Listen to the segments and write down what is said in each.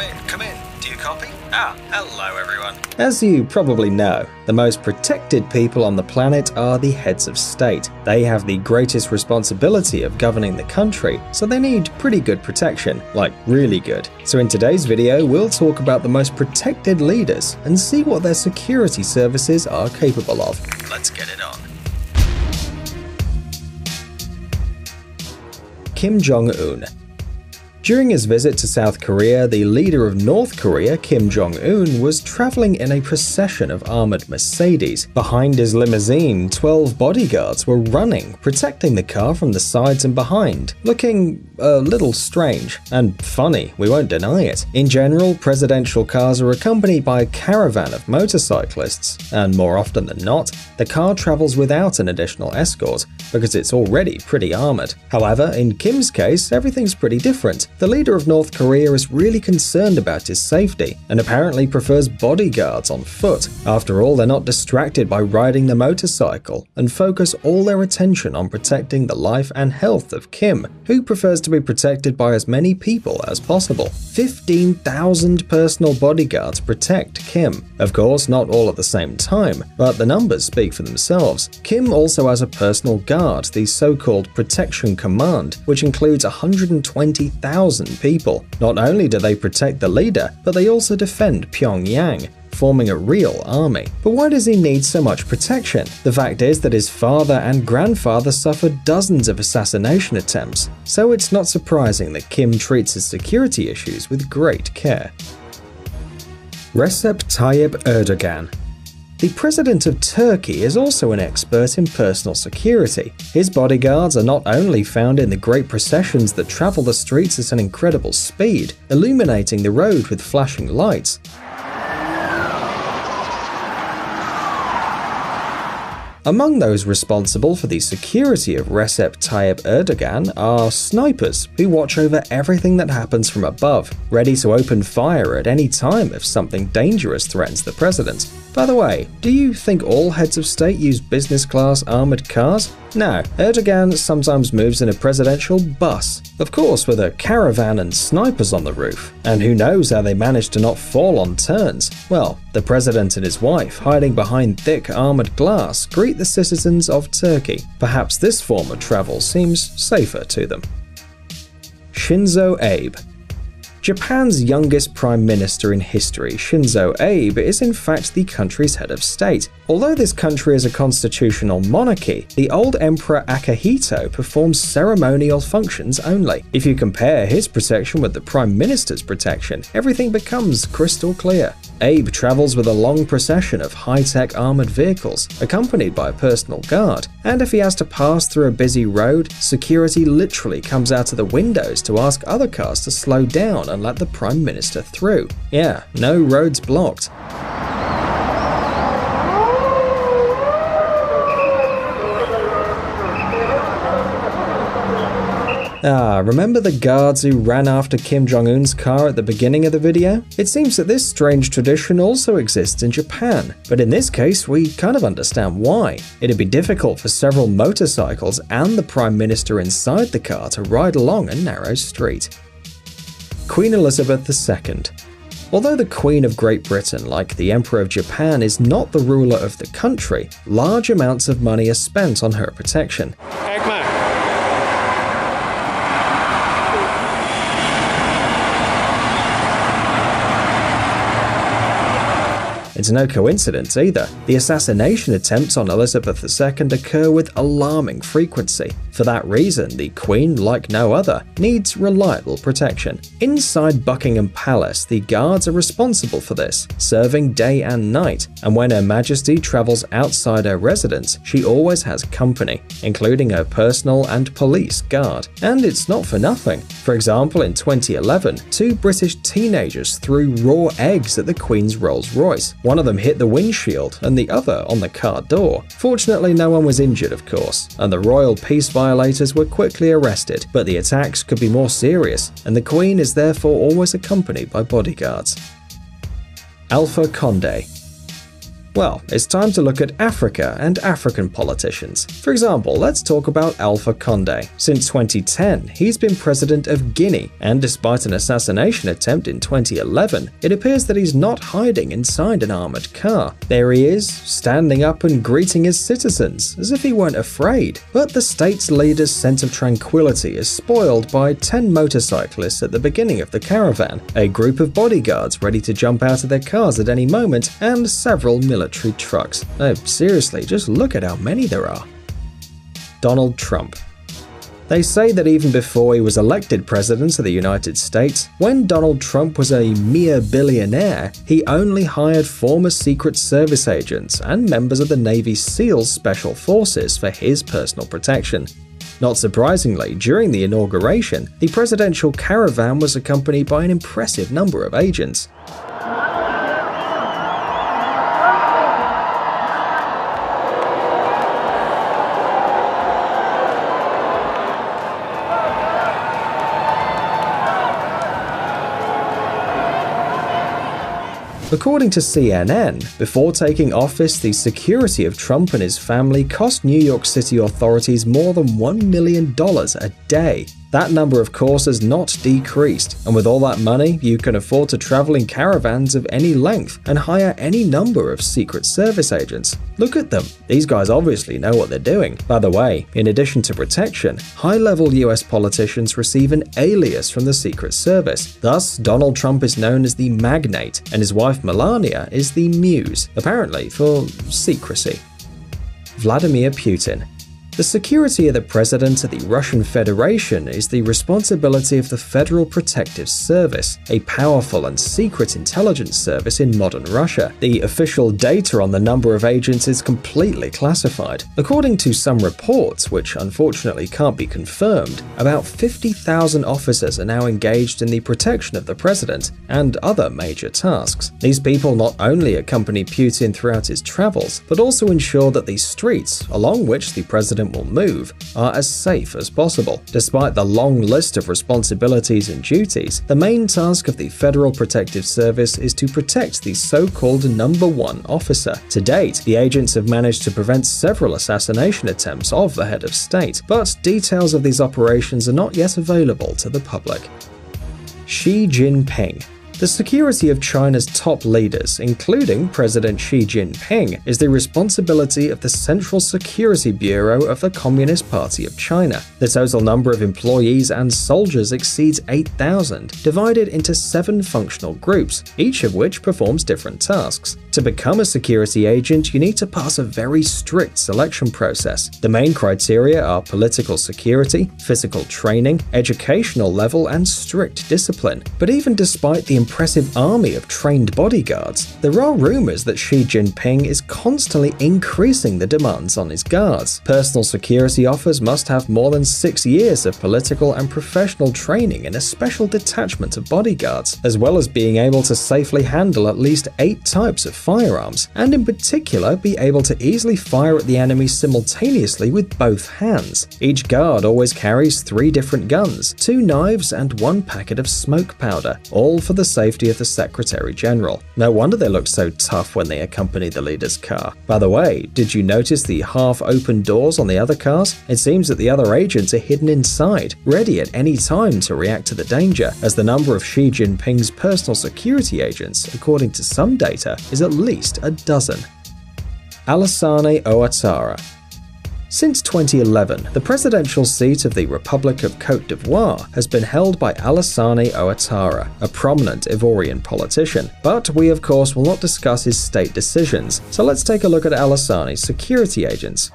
Come in, come in. Do you copy? Ah, hello everyone. As you probably know, the most protected people on the planet are the heads of state. They have the greatest responsibility of governing the country, so they need pretty good protection, like really good. So in today's video, we'll talk about the most protected leaders and see what their security services are capable of. Let's get it on. Kim Jong-un. During his visit to South Korea, the leader of North Korea, Kim Jong-un, was traveling in a procession of armored Mercedes. Behind his limousine, 12 bodyguards were running, protecting the car from the sides and behind, looking a little strange and funny, we won't deny it. In general, presidential cars are accompanied by a caravan of motorcyclists, and more often than not, the car travels without an additional escort because it's already pretty armored. However, in Kim's case, everything's pretty different. The leader of North Korea is really concerned about his safety and apparently prefers bodyguards on foot. After all, they're not distracted by riding the motorcycle and focus all their attention on protecting the life and health of Kim, who prefers to be protected by as many people as possible. 15,000 personal bodyguards protect Kim. Of course, not all at the same time, but the numbers speak for themselves. Kim also has a personal guard, the so-called Protection Command, which includes 120,000 people. Not only do they protect the leader, but they also defend Pyongyang, forming a real army. But why does he need so much protection? The fact is that his father and grandfather suffered dozens of assassination attempts, so it's not surprising that Kim treats his security issues with great care. Recep Tayyip Erdogan. The president of Turkey is also an expert in personal security. His bodyguards are not only found in the great processions that travel the streets at an incredible speed, illuminating the road with flashing lights. Among those responsible for the security of Recep Tayyip Erdogan are snipers who watch over everything that happens from above, ready to open fire at any time if something dangerous threatens the president. By the way, do you think all heads of state use business-class armored cars? No, Erdogan sometimes moves in a presidential bus, of course with a caravan and snipers on the roof. And who knows how they manage to not fall on turns? Well, the president and his wife, hiding behind thick armored glass, greet the citizens of Turkey. Perhaps this form of travel seems safer to them. Shinzo Abe. Japan's youngest prime minister in history, Shinzo Abe, is in fact the country's head of state. Although this country is a constitutional monarchy, the old emperor Akihito performs ceremonial functions only. If you compare his protection with the prime minister's protection, everything becomes crystal clear. Abe travels with a long procession of high-tech armored vehicles, accompanied by a personal guard, and if he has to pass through a busy road, security literally comes out of the windows to ask other cars to slow down and let the Prime Minister through. Yeah, no roads blocked. Remember the guards who ran after Kim Jong-un's car at the beginning of the video? It seems that this strange tradition also exists in Japan, but in this case we kind of understand why. It'd be difficult for several motorcycles and the Prime Minister inside the car to ride along a narrow street. Queen Elizabeth II. Although the Queen of Great Britain, like the Emperor of Japan, is not the ruler of the country, large amounts of money are spent on her protection. It's no coincidence either. The assassination attempts on Elizabeth II occur with alarming frequency. For that reason, the Queen, like no other, needs reliable protection. Inside Buckingham Palace, the guards are responsible for this, serving day and night, and when Her Majesty travels outside her residence, she always has company, including her personal and police guard. And it's not for nothing. For example, in 2011, 2 British teenagers threw raw eggs at the Queen's Rolls-Royce. One of them hit the windshield and the other on the car door. Fortunately, no one was injured, of course, and the royal peace violators were quickly arrested, but the attacks could be more serious, and the Queen is therefore always accompanied by bodyguards. Alpha Condé. Well, it's time to look at Africa and African politicians. For example, let's talk about Alpha Condé. Since 2010, he's been president of Guinea, and despite an assassination attempt in 2011, it appears that he's not hiding inside an armored car. There he is, standing up and greeting his citizens, as if he weren't afraid. But the state's leader's sense of tranquility is spoiled by 10 motorcyclists at the beginning of the caravan, a group of bodyguards ready to jump out of their cars at any moment, and several military trucks. No, seriously, just look at how many there are. Donald Trump. They say that even before he was elected president of the United States, when Donald Trump was a mere billionaire, he only hired former Secret Service agents and members of the Navy SEALs Special Forces for his personal protection. Not surprisingly, during the inauguration, the presidential caravan was accompanied by an impressive number of agents. According to CNN, before taking office, the security of Trump and his family cost New York City authorities more than $1 million a day. That number, of course, has not decreased, and with all that money, you can afford to travel in caravans of any length and hire any number of Secret Service agents. Look at them. These guys obviously know what they're doing. By the way, in addition to protection, high-level US politicians receive an alias from the Secret Service. Thus, Donald Trump is known as the Magnate, and his wife Melania is the Muse, apparently for secrecy. Vladimir Putin. The security of the president of the Russian Federation is the responsibility of the Federal Protective Service, a powerful and secret intelligence service in modern Russia. The official data on the number of agents is completely classified. According to some reports, which unfortunately can't be confirmed, about 50,000 officers are now engaged in the protection of the president and other major tasks. These people not only accompany Putin throughout his travels, but also ensure that the streets along which the president will move are as safe as possible. Despite the long list of responsibilities and duties, the main task of the Federal Protective Service is to protect the so-called number one officer. To date, the agents have managed to prevent several assassination attempts of the head of state, but details of these operations are not yet available to the public. Xi Jinping. The security of China's top leaders, including President Xi Jinping, is the responsibility of the Central Security Bureau of the Communist Party of China. The total number of employees and soldiers exceeds 8,000, divided into 7 functional groups, each of which performs different tasks. To become a security agent, you need to pass a very strict selection process. The main criteria are political security, physical training, educational level, and strict discipline. But even despite the impressive army of trained bodyguards, there are rumors that Xi Jinping is constantly increasing the demands on his guards. Personal security offers must have more than 6 years of political and professional training in a special detachment of bodyguards, as well as being able to safely handle at least 8 types of firearms, and in particular be able to easily fire at the enemy simultaneously with both hands. Each guard always carries 3 different guns, 2 knives, and 1 packet of smoke powder, all for the safety of the Secretary General. No wonder they look so tough when they accompany the leader's car. By the way, did you notice the half-open doors on the other cars? It seems that the other agents are hidden inside, ready at any time to react to the danger, as the number of Xi Jinping's personal security agents, according to some data, is at least a dozen. Alassane Ouattara. Since 2011, the presidential seat of the Republic of Côte d'Ivoire has been held by Alassane Ouattara, a prominent Ivorian politician. But we of course will not discuss his state decisions, so let's take a look at Alassane's security agents.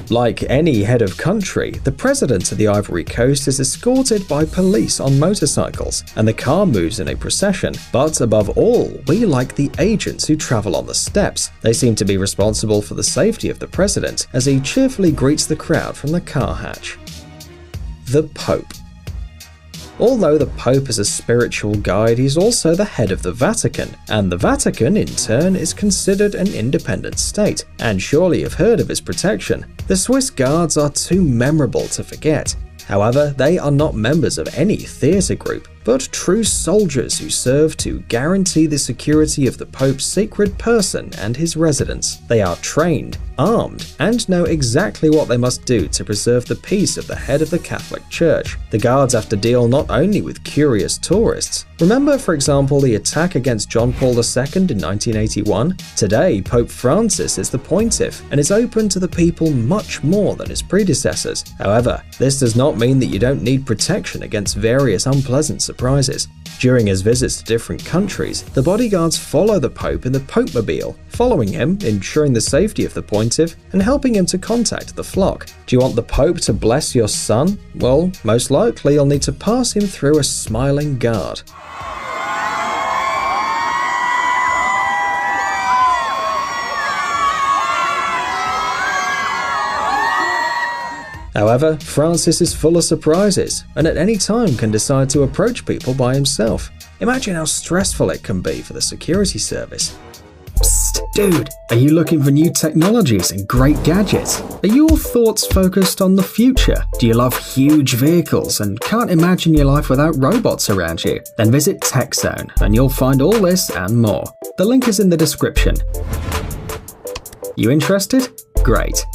Like any head of country, the president of the Ivory Coast is escorted by police on motorcycles, and the car moves in a procession. But above all, we like the agents who travel on the steps. They seem to be responsible for the safety of the president as he cheerfully greets the crowd from the car hatch. The Pope. Although the Pope is a spiritual guide, he's also the head of the Vatican, and the Vatican, in turn, is considered an independent state, and surely you've heard of his protection. The Swiss Guards are too memorable to forget. However, they are not members of any theatre group, but true soldiers who serve to guarantee the security of the Pope's sacred person and his residence. They are trained, armed, and know exactly what they must do to preserve the peace of the head of the Catholic Church. The guards have to deal not only with curious tourists. Remember, for example, the attack against John Paul II in 1981? Today, Pope Francis is the pontiff and is open to the people much more than his predecessors. However, this does not mean that you don't need protection against various unpleasant surprises. During his visits to different countries, the bodyguards follow the Pope in the Popemobile, following him, ensuring the safety of the pontiff, and helping him to contact the flock. Do you want the Pope to bless your son? Well, most likely you'll need to pass him through a smiling guard. However, Francis is full of surprises, and at any time can decide to approach people by himself. Imagine how stressful it can be for the security service. Psst, dude, are you looking for new technologies and great gadgets? Are your thoughts focused on the future? Do you love huge vehicles and can't imagine your life without robots around you? Then visit TechZone and you'll find all this and more. The link is in the description. You interested? Great.